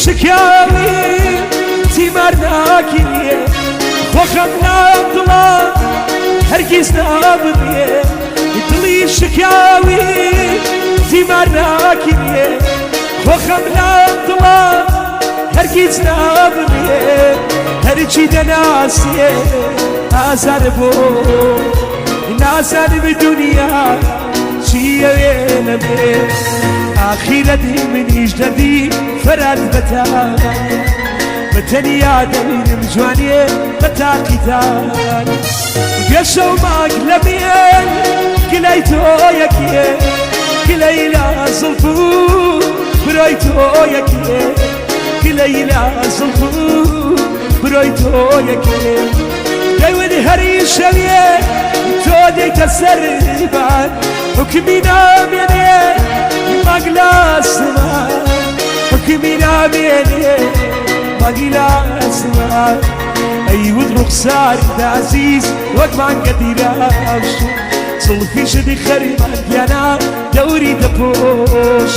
شكاوي تمرناكي وخمنا طلاب هرگز نابنيه دلي شكاوي تمرناكي وخمنا طلاب هرگز نابنيه هرچی دناسيه آزار بو نازار بدنيا چیه نبی آخرتی منیش ندی فراد بتنیا دمینم جوانیه بتاقیتان گشو ماگلمین گلای تو یکیه گلای لازلفو برای تو یکیه گلای لازلفو برای تو یکیه دوید هری شویه تو دیت سربان حکمی نامینه مغلاس ما حكمي ناميني مغلاس ما أيود رخصار عزيز وقمان قديراش صلفي شدي خريبان يانا دوري دبوش